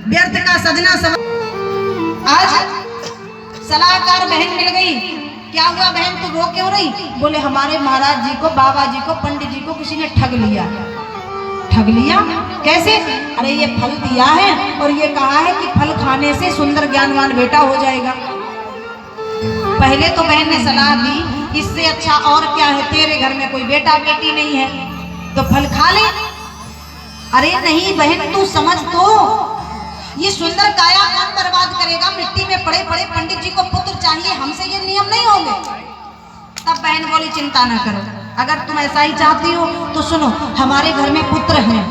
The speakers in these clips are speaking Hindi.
व्यर्थ का सजना सब। आज सलाहकार बहन मिल गई, क्या हुआ बहन तू रो क्यों रही? बोले हमारे महाराज जी को, बाबा जी को, पंडित जी को किसी ने ठग लिया। ठग लिया कैसे? अरे ये फल दिया है और ये कहा है कि फल खाने से सुंदर ज्ञानवान बेटा हो जाएगा। पहले तो बहन ने सलाह दी, इससे अच्छा और क्या है, तेरे घर में कोई बेटा बेटी नहीं है तो फल खा ले। अरे नहीं बहन तू समझ तो, ये सुंदर काया कौन बर्बाद करेगा? मिट्टी में पड़े पड़े पंडित जी को पुत्र चाहिए, हमसे ये नियम नहीं होंगे। तब बहन बोली चिंता ना करो, अगर तुम ऐसा ही चाहती हो तो सुनो, हमारे घर में पुत्र हैं,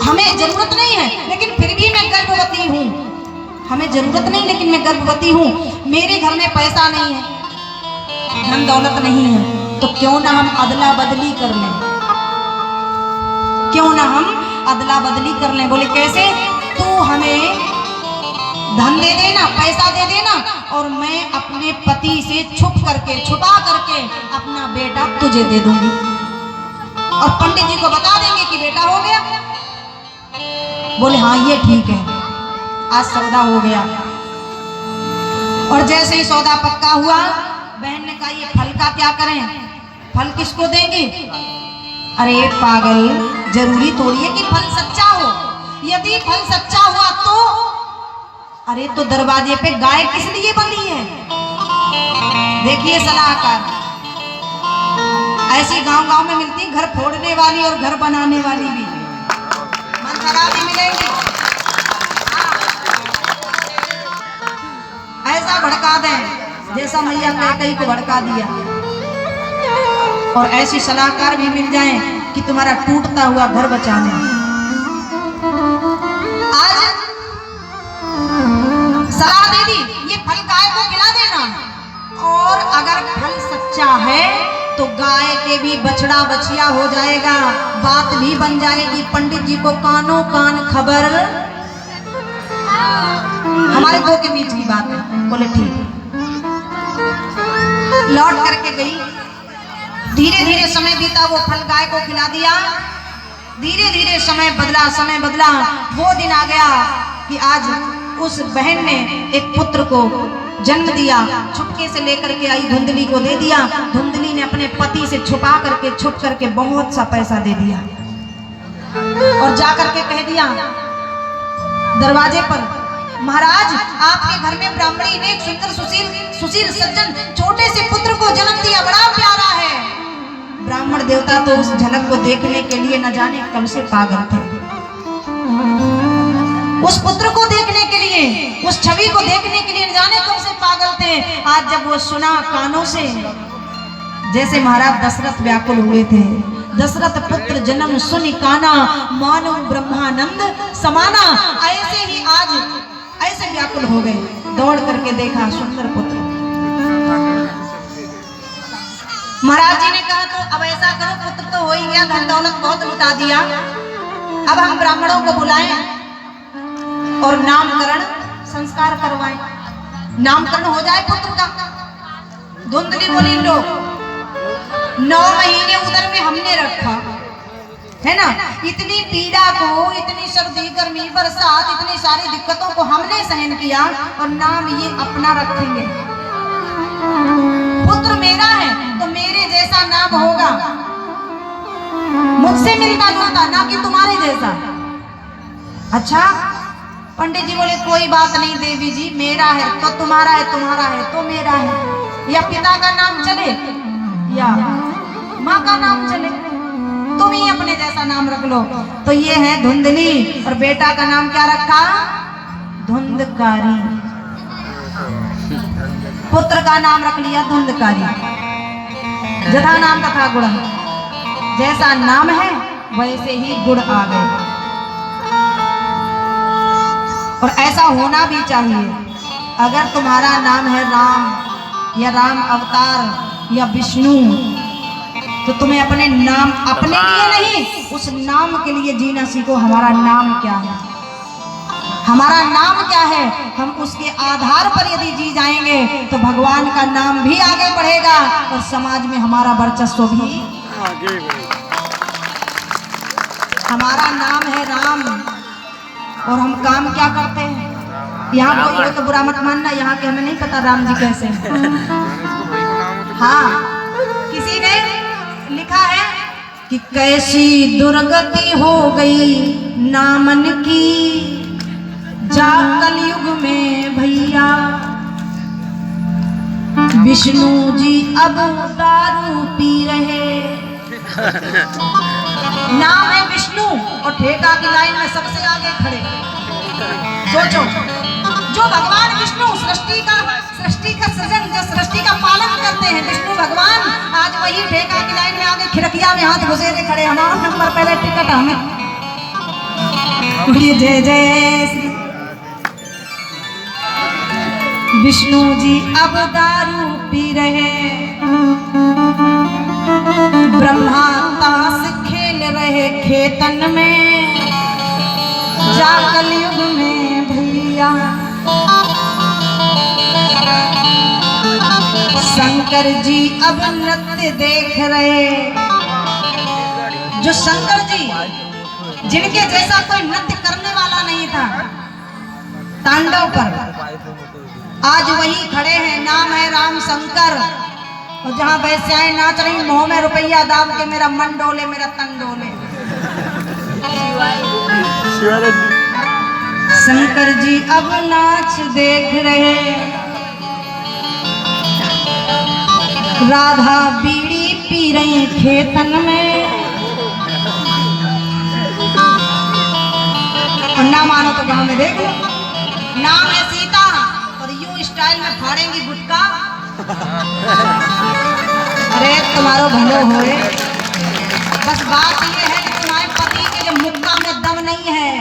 हमें जरूरत नहीं है लेकिन फिर भी मैं गर्भवती हूँ। हमें जरूरत नहीं लेकिन मैं गर्भवती हूँ, मेरे घर में पैसा नहीं है, धन दौलत नहीं है, तो क्यों ना हम अदला बदली कर लें, क्यों ना हम अदला बदली कर लें। बोले कैसे? तू हमें धन दे देना, पैसा दे देना और मैं अपने पति से छुपा करके अपना बेटा तुझे दे दूंगी और पंडित जी को बता देंगे कि बेटा हो गया। बोले हाँ ये ठीक है, आज सौदा हो गया। और जैसे ही सौदा पक्का हुआ, बहन ने कहा ये फल का क्या करें, फल किसको देंगे? अरे पागल, जरूरी थोड़ी है कि फल सच्चा हो, यदि फल सच्चा हुआ तो अरे तो दरवाजे पे गाय किस लिए बंधी है? देखिए सलाहकार, ऐसी गांव गांव में मिलती, घर फोड़ने वाली और घर बनाने वाली भी मंथरा भी मिलेंगी। ऐसा भड़का दें जैसा मैया कैकई को भड़का दिया, और ऐसी सलाहकार भी मिल जाएं कि तुम्हारा टूटता हुआ घर बचाने। आज सलाह दे दी, ये फल गाय को खिला देना, और अगर फल सच्चा है तो गाय के भी बछड़ा बछिया हो जाएगा, बात भी बन जाएगी। पंडित जी को कानों कान खबर, हमारे दो के बीच की बात है। बोले ठीक। लौट करके गई, धीरे धीरे समय बीता, वो फल गाय को खिला दिया, धीरे धीरे समय बदला। वो दिन आ गया कि आज उस बहन ने एक पुत्र को जन्म दिया, छुपके से लेकर के आई, धुंधली को दे दिया। धुंधली ने अपने पति से छुप करके बहुत सा पैसा दे दिया और जाकर के कह दिया दरवाजे पर, महाराज आपके घर में ब्राह्मणी ने एक सुंदर सुशील सज्जन छोटे से पुत्र को जन्म दिया, बड़ा प्यारा है। ब्राह्मण देवता तो उस झलक को देखने के लिए न जाने कब से पागल थे, उस पुत्र को देखने के लिए, उस छवि को देखने के लिए न जाने कब से पागल थे। आज जब वो सुना कानों से, जैसे महाराज दशरथ व्याकुल हुए थे, दशरथ पुत्र जन्म सुनि काना, मानो ब्रह्मानंद समाना, ऐसे ही आज ऐसे व्याकुल हो गए। दौड़ करके देखा सुंदर पुत्र। महाराज जी ने कहा तो अब ऐसा करो, पुत्र तो हो ही गया, धन दौलत बहुत लुटा दिया, अब हम ब्राह्मणों को बुलाएं और नामकरण संस्कार करवाएं, नामकरण हो जाए पुत्र का। धुंधली बोली लो, 9 महीने उदर में हमने रखा है ना, इतनी पीड़ा को, इतनी सर्दी गर्मी बरसात, इतनी सारी दिक्कतों को हमने सहन किया और नाम ये अपना रखेंगे। पुत्र मेरा है तो मेरे जैसा नाम होगा, मुझसे मिलता जुलता, ना कि तुम्हारे जैसा। अच्छा पंडित जी बोले कोई बात नहीं देवी जी, मेरा है तो तुम्हारा है, तुम्हारा है तो मेरा है, या पिता का नाम चले या माँ का नाम चले, तुम ही अपने जैसा नाम रख लो। तो ये है धुंधली, और बेटा का नाम क्या रखा? धुंधकारी। पुत्र का नाम रख लिया धुंधकारी। जथा नाम तथा गुण, जैसा नाम है वैसे ही गुण आ गए, और ऐसा होना भी चाहिए। अगर तुम्हारा नाम है राम या राम अवतार या विष्णु, तो तुम्हें अपने नाम, अपने लिए नहीं, उस नाम के लिए जीना सीखो। हमारा नाम क्या है, हमारा नाम क्या है, हम उसके आधार पर यदि जी जाएंगे तो भगवान का नाम भी आगे बढ़ेगा और समाज में हमारा वर्चस्व भी आगे बढ़ेगा। हमारा नाम है राम, और हम काम क्या करते हैं। यहाँ कोई हो तो बुरा मत मानना, यहाँ के हमें नहीं पता राम जी कैसे हैं। हाँ, किसी ने लिखा है कि कैसी दुर्गति हो गई नामन की जा कलयुग में भैया, विष्णु जी अब दारू पी रहे। नाम है विष्णु और ठेका की लाइन में सबसे आगे खड़े। सोचो, जो भगवान विष्णु सृष्टि का सृजन, जो सृष्टि का पालन करते हैं विष्णु भगवान, आज वही ठेका की लाइन में आगे खिड़किया में हाथ घुसे के खड़े। हमारा नंबर पहले टिकट हमें। जय जय श्री विष्णु जी अब दारू पी रहे, ब्रह्मा ताश खेल रहे खेतन में जा कलयुग में भैया, शंकर जी अब नृत्य देख रहे। जो शंकर जी जिनके जैसा कोई नृत्य करने वाला नहीं था तांडव पर, आज वही खड़े हैं। नाम है राम शंकर। और जहाँ वैश्याएं नाच रही मुंह में रुपया दाब के, मेरा मन डोले मेरा तन डोले। शंकर जी अब नाच देख रहे, राधा बीड़ी पी रही खेतन में। और ना मानो तो गांव में देख लो, नाम है सीता और यूं स्टाइल में फाड़ेंगी गुटका। अरे तुम्हारो भलो होए, बस बात ये है कि तुम्हारे पति के जो मुक्का में दम नहीं है।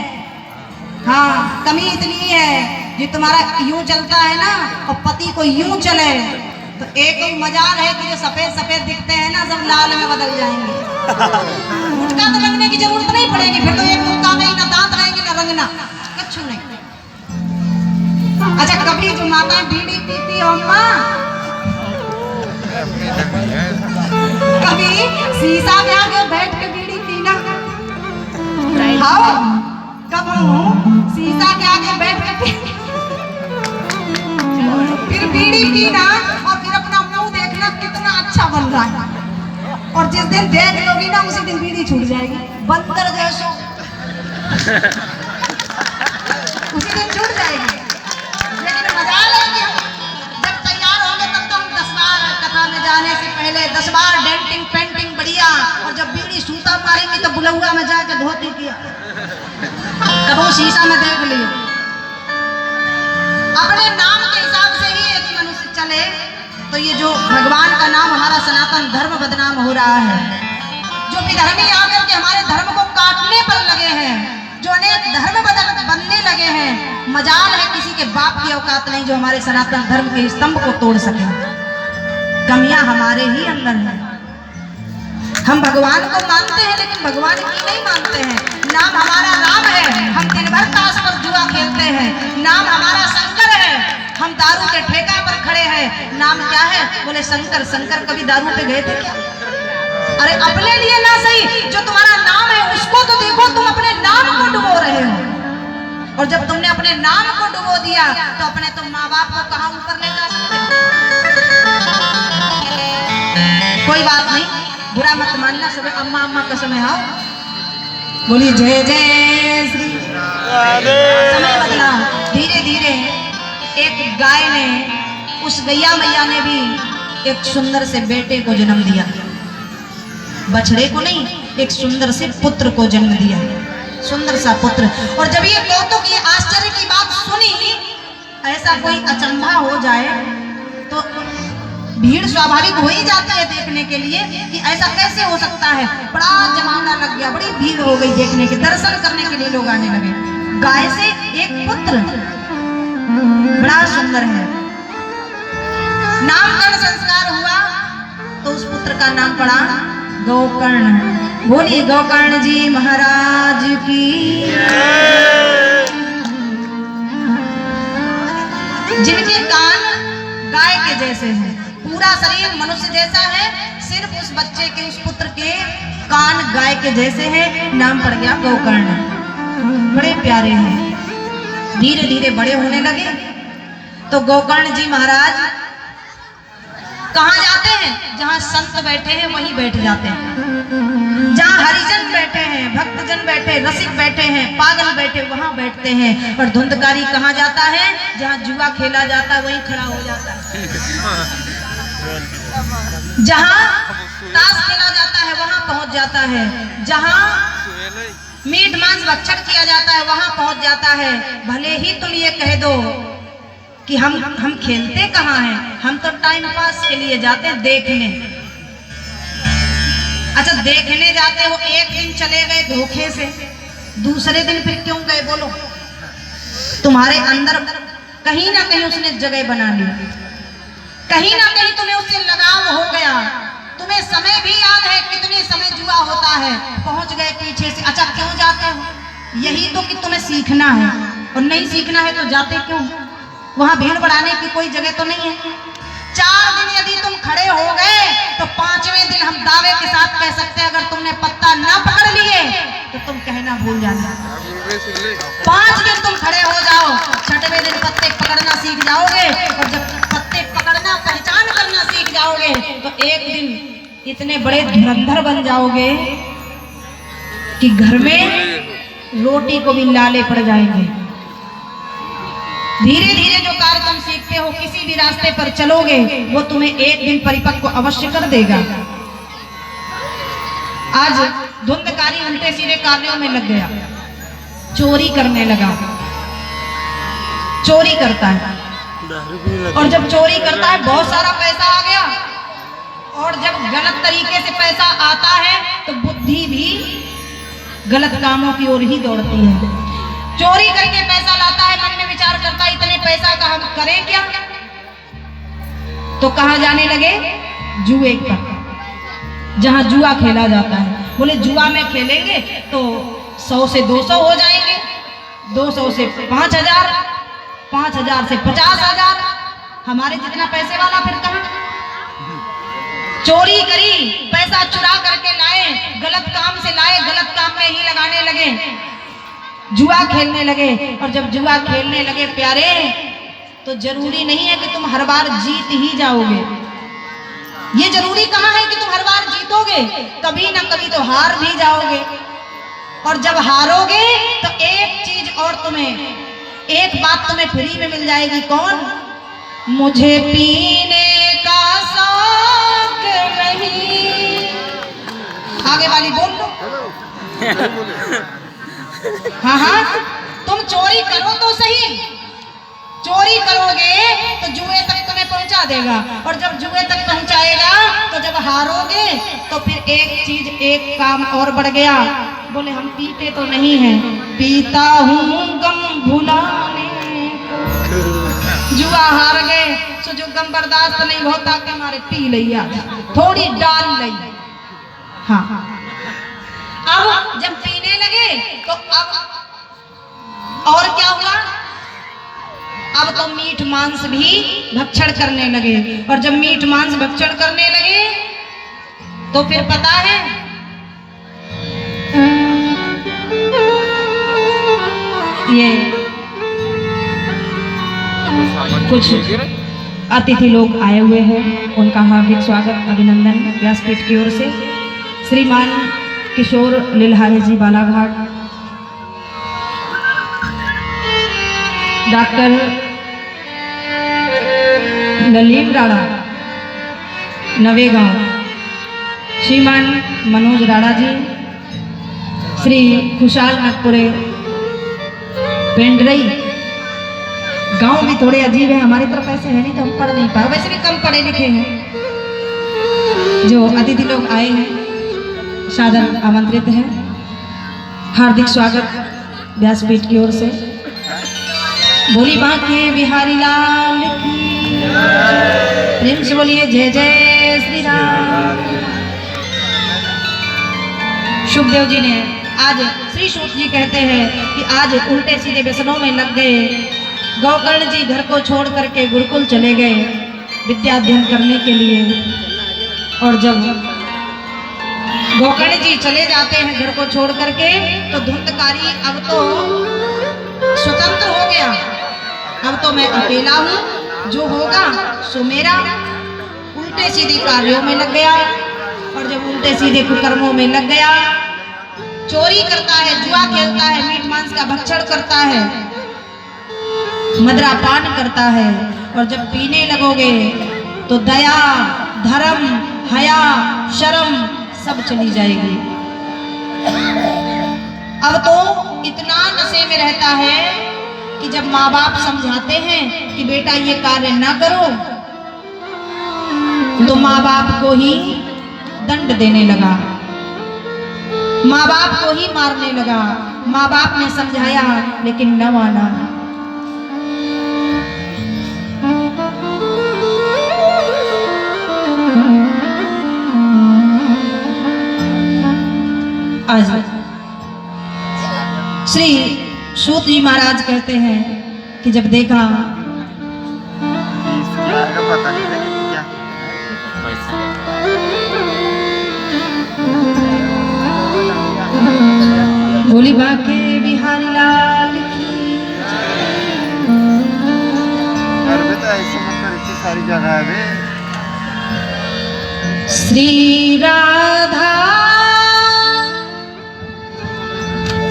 हाँ, कमी इतनी है जो तुम्हारा यूं चलता है ना और पति को यूं चले, तो एक मजाल है कि जो सफेद सफेद दिखते हैं ना सब लाल में बदल जाएंगे। गुटका तो रंगने की जरूरत नहीं पड़ेगी, फिर तो एक गुटका में ही ना दांत रहेंगे ना रंगना, कुछ नहीं। अच्छा, कभी जो माताएं बीड़ी पीती हो अम्मा, कभी शीशा में आके बैठ के बीड़ी पीना। हाँ, कब शीशा के आगे बैठ के फिर बीड़ी पीना और फिर अपना मुंह देखना कितना अच्छा बन रहा है। और जिस दिन देख लोगी ना उसी दिन बीड़ी छूट जाएगी, बंदर जैसो उसी दिन छूट जाएगी। लेकिन मजा लेंगे जब तैयार होंगे तब तो हम 10 बार कथा में जाने से पहले 10 बार डेंटिंग पेंटिंग बढ़िया, और जब बीड़ी सूता मारेंगे तो बुलौआ में जाके धोती किया, तब वो शीशा में देख लियो। अपने नाम के हिसाब से ही यदि मनुष्य चले तो ये जो भगवान का नाम, हमारा सनातन धर्म बदनाम हो रहा है। जो विधर्मी आकर के हमारे धर्म को काटने पर लगे हैं, जो अनेक धर्म बनने लगे हैं, मजाल है किसी के बाप की औकात नहीं जो हमारे सनातन धर्म के स्तंभ को तोड़ सके। कमियां हमारे ही अंदर है। हम भगवान को मानते हैं लेकिन भगवान की नहीं मानते हैं। नाम हमारा राम है, हम दिन भर ताश पर जुआ खेलते हैं। नाम हमारा शंकर है, हम दारू के ठेका पर खड़े हैं। नाम क्या है? बोले शंकर। शंकर कभी दारू पे गए थे क्या? अरे अपने लिए ना सही, जो तुम्हारा नाम है उसको तो देखो, तुम अपने नाम को डुबो रहे हो। और जब तुमने अपने नाम को डुबो दिया तो अपने तुम माँ बाप को कहाँ ऊपर ले जा सकते? कोई बात नहीं, बुरा मत मानना। सब अम्मा अम्मा कसम है। बोली जय जय श्री। समय बदला धीरे धीरे। एक गाय ने, उस गैया मैया ने भी एक सुंदर से बेटे को जन्म दिया। बछड़े को नहीं, एक सुंदर से पुत्र को जन्म दिया, सुंदर सा पुत्र। और जब ये कौतुक, ये आश्चर्य की बात सुनी, ऐसा कोई अचंभा हो जाए तो भीड़ स्वाभाविक हो ही जाती है देखने के लिए कि ऐसा कैसे हो सकता है। बड़ा जमाना लग गया, बड़ी भीड़ हो गई देखने के, दर्शन करने के लिए लोग आने लगे। गाय से एक पुत्र, बड़ा सुंदर है। नामकरण संस्कार हुआ तो उस पुत्र का नाम पड़ा गोकर्ण। बोलिए गोकर्ण जी महाराज की। जिनके कान गाय के जैसे हैं, पूरा शरीर मनुष्य जैसा है, सिर्फ उस बच्चे के, उस पुत्र के कान गाय के जैसे हैं, नाम पड़ गया गोकर्ण। बड़े प्यारे हैं। धीरे धीरे बड़े होने लगे तो गोकर्ण जी महाराज कहाँ जाते हैं? जहाँ संत बैठे हैं वहीं बैठ जाते हैं। जहाँ हरिजन बैठे हैं, भक्तजन बैठे, रसिक बैठे हैं, पागल बैठे, वहां बैठते हैं। और धुंधकारी कहाँ जाता है? जहाँ जुआ खेला जाता है वहीं खड़ा हो जाता है। जहाँ ताश खेला जाता है वहां पहुंच जाता है। जहाँ मीट मांस भक्षण किया जाता है वहां पहुंच जाता है। भले ही तुम ये कह दो कि हम खेलते कहाँ हैं, हम तो टाइम पास के लिए जाते हैं देखने। अच्छा, देखने जाते हो, एक दिन चले गए धोखे से, दूसरे दिन फिर क्यों गए बोलो? तुम्हारे अंदर कहीं ना कहीं उसने जगह बना ली, कहीं ना कहीं तुम्हें उससे लगाव हो गया। तुम्हें समय भी याद है कितने समय जुआ होता है, पहुंच गए पीछे से। अच्छा, क्यों जाते हो? यही तो कि तुम्हें सीखना है, और नहीं सीखना है तो जाते क्यों? वहां भीड़ बढ़ाने की कोई जगह तो नहीं है। 4 दिन यदि तुम खड़े हो गए तो 5वें दिन हम दावे के साथ कह सकते हैं अगर तुमने पत्ता ना पकड़ लिए तो तुम कहना भूल जाना। 5 दिन तुम खड़े हो जाओ, 6वें दिन पत्ते पकड़ना सीख जाओगे, और जब पत्ते पकड़ना पहचान करना सीख जाओगे तो एक दिन इतने बड़े धुरंधर बन जाओगे कि घर में रोटी को भी लाले पड़ जाएंगे। धीरे धीरे जो कार्य तुम सीखते हो, किसी भी रास्ते पर चलोगे वो तुम्हें एक दिन परिपक्व अवश्य कर देगा। आज धुंधकारी उल्टे सीधे कार्यों में लग गया, चोरी करने लगा, चोरी करता है, और जब चोरी करता है बहुत सारा पैसा आ गया, और जब गलत तरीके से पैसा आता है तो बुद्धि भी गलत कामों की ओर ही दौड़ती है। चोरी करके पैसा लाता है, मन में विचार करता है इतने पैसा का हम करें क्या? तो कहां जाने लगे? जुए पर, जहां जुआ खेला जाता है। बोले जुआ में खेलेंगे तो 100 से 200 हो जाएंगे, 200 से 5000, 5000 से 50,000। हमारे जितना पैसे वाला फिर कहां? चोरी करी, पैसा चुरा करके लाए, गलत काम से लाए, गलत काम में ही लगाने लगे, जुआ खेलने लगे। और जब जुआ खेलने लगे प्यारे, तो जरूरी नहीं है कि तुम हर बार जीत ही जाओगे। ये जरूरी कहाँ है कि तुम हर बार जीतोगे? कभी ना कभी तो हार भी जाओगे। और जब हारोगे तो एक चीज और तुम्हें, एक बात तुम्हें फ्री में मिल जाएगी। कौन? मुझे पीने का शौक नहीं। आगे वाली बोल लो। हाँ हाँ, तुम चोरी करो तो सही, चोरी करोगे तो जुए तक तुम्हें पहुंचा देगा, और जब जुए तक पहुंचाएगा तो जब हारोगे तो फिर एक चीज, एक काम और बढ़ गया। बोले हम पीते तो नहीं हैं, पीता हूँ गम भुलाने को। जुआ हार गए तो जो गम बर्दाश्त नहीं होता के हमारे पी लिया, थोड़ी डाल ली। हाँ, अब जब पीने लगे तो अब और क्या हुआ? अब तो मीठ मांस भी भक्षण करने लगे, और जब मीठ मांस भक्षण करने लगे तो फिर पता है ये कुछ अतिथि लोग आए हुए हैं, उनका हार्दिक स्वागत अभिनंदन व्यासपीठ की ओर से। श्रीमान किशोर लिल्हारे जी बालाघाट, डॉक्टर ललीम राणा नवेगांव, श्रीमान मनोज राणा जी, श्री खुशाल नागपुरे पेंडरई। गांव भी थोड़े अजीब है, हमारी तरफ ऐसे है नहीं तो हम पढ़ नहीं पाए, वैसे भी कम पढ़े लिखे हैं। जो अतिथि लोग आए हैं सादर आमंत्रित हैं, हार्दिक स्वागत व्यासपीठ की ओर से। बोली बांके बिहारी लाल की, प्रेम से बोलिए जय जय श्री राम। सुखदेव जी ने आज, श्री सूत जी कहते हैं कि आज उल्टे सीधे व्यसनों में लग गए। गोकर्ण जी घर को छोड़ करके गुरुकुल चले गए विद्या अध्ययन करने के लिए, और जब गोकर्ण जी चले जाते हैं घर को छोड़ करके तो धुंधकारी अब तो स्वतंत्र हो गया। अब तो मैं अकेला हूँ, जो होगा सो मेरा। उल्टे सीधे कार्यों में लग गया, और जब उल्टे सीधे कुकर्मों में लग गया, चोरी करता है, जुआ खेलता है, मीट मांस का भक्षण करता है, मदिरापान करता है, और जब पीने लगोगे तो दया, धर्म, हया, शर्म सब चली जाएगी। अब तो इतना नशे में रहता है कि जब माँ बाप समझाते हैं कि बेटा ये कार्य ना करो, तो माँ बाप को ही दंड देने लगा, माँ बाप को ही मारने लगा। माँ बाप ने समझाया लेकिन न माना। आज श्री सूत जी महाराज कहते हैं कि जब देखा भोली बाके बिहारी लाल की, सारी जगह है श्री राधा,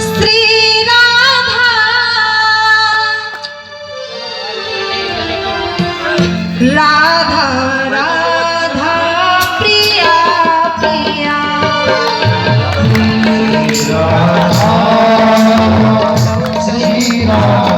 श्री राधा, राधा राधा प्रिया प्रिया, श्री राधा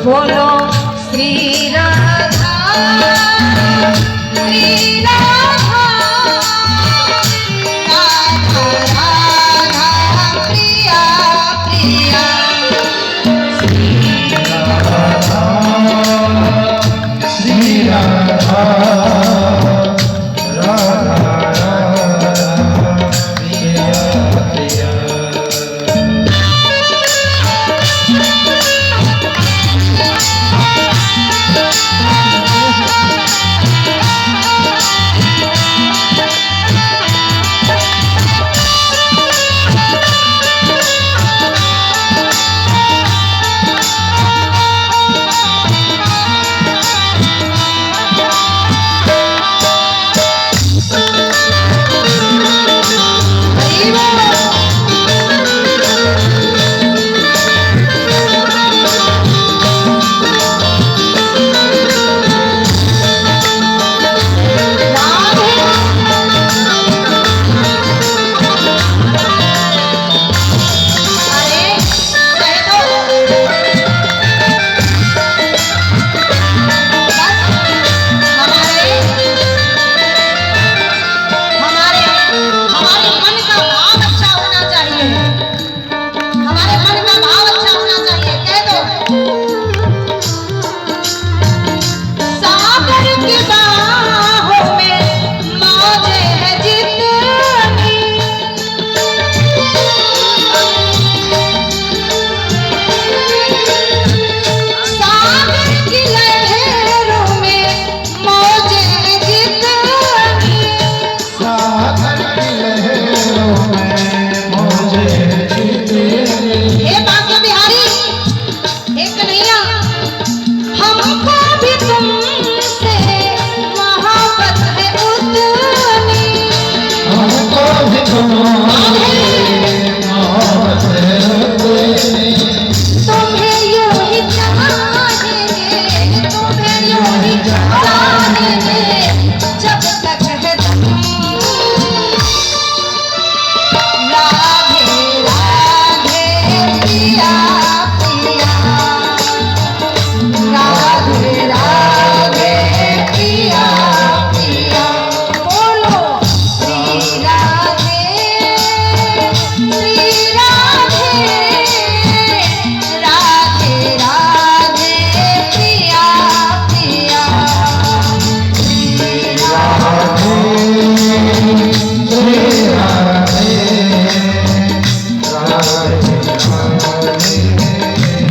बोलो श्री राधा, श्री राधा, राधा राधा प्रिया प्रिया, श्री राधा, श्री राधा, राधा राधा प्रिया प्रिया।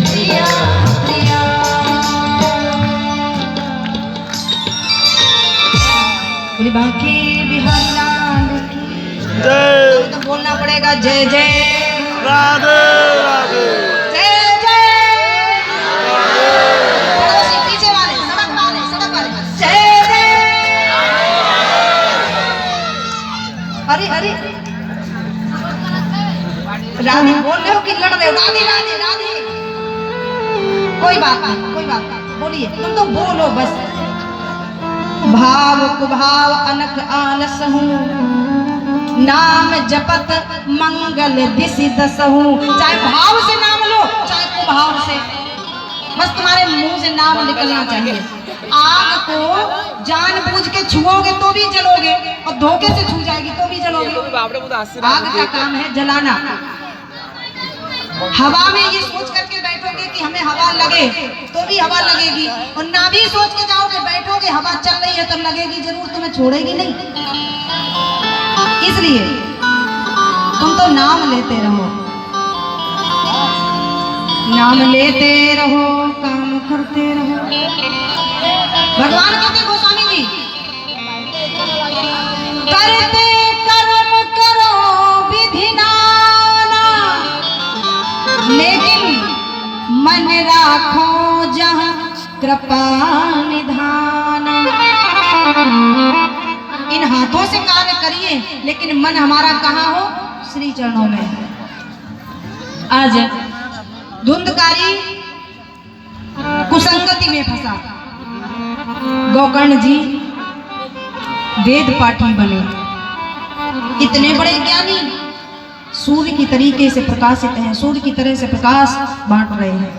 प्रिया प्रिया। बोली बांके बिहारी लाल की जय तो बोलना पड़ेगा जय जय राधे राधे जय जय। पड़ोसी पीछे वाले सड़क वाले जय जय। अरे अरे राधे बोल रहे हो कि लड़ रहे हो? राधे राधे राधे। कोई बात नहीं बोलिए, तुम तो बोलो बस। भाव कुभाव अनक आलस हूँ, नाम जपत मंगल दिशि दसहूं। चाहे भाव से नाम लो चाहे कुभाव से, बस तुम्हारे मुंह से नाम निकलना चाहिए। आग को जानबूझ के छुओगे तो भी जलोगे, और धोखे से छू जाएगी तो भी जलोगे। आग का काम है जलाना। हवा में ये सोच करके बैठोगे कि हमें हवा लगे तो भी हवा लगेगी, और ना भी सोच के जाओगे बैठोगे हवा चल रही है तो लगेगी जरूर, तुम्हें छोड़ेगी नहीं। इसलिए तुम तो नाम लेते रहो, नाम लेते रहो, काम करते रहो। भगवान कहते गोस्वामी जी, करते कर्म करो विधि नाना, लेकिन मन राखो जहाँ कृपा निधान। इन हाथों से कार्य करिए लेकिन मन हमारा कहाँ हो? श्री चरणों में। आज धुंधकारी कुसंगति में फंसा, गोकर्ण जी वेद पाठी बने, इतने बड़े ज्ञानी, सूर्य की तरीके से प्रकाशित हैं, सूर्य की तरह से प्रकाश बांट रहे हैं।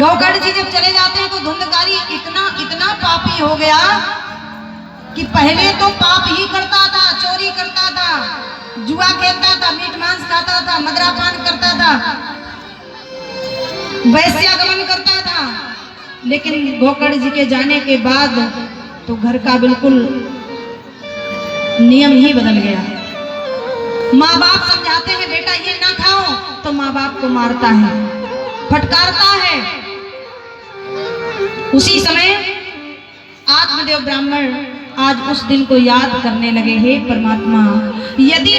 गोकर्ण जी जब चले जाते हैं तो धुंधकारी इतना पापी हो गया कि पहले तो पाप ही करता था, चोरी करता था, जुआ खेलता था, मीट मांस खाता था, मदिरापान करता था, वैश्यागमन करता था। लेकिन गोकर्ण जी के जाने के बाद तो घर का बिल्कुल नियम ही बदल गया। माँ बाप समझाते हैं बेटा ये ना खाओ, तो माँ बाप को मारता है, फटकारता है। उसी समय आत्मदेव ब्राह्मण आज उस दिन को याद करने लगे, हे परमात्मा, यदि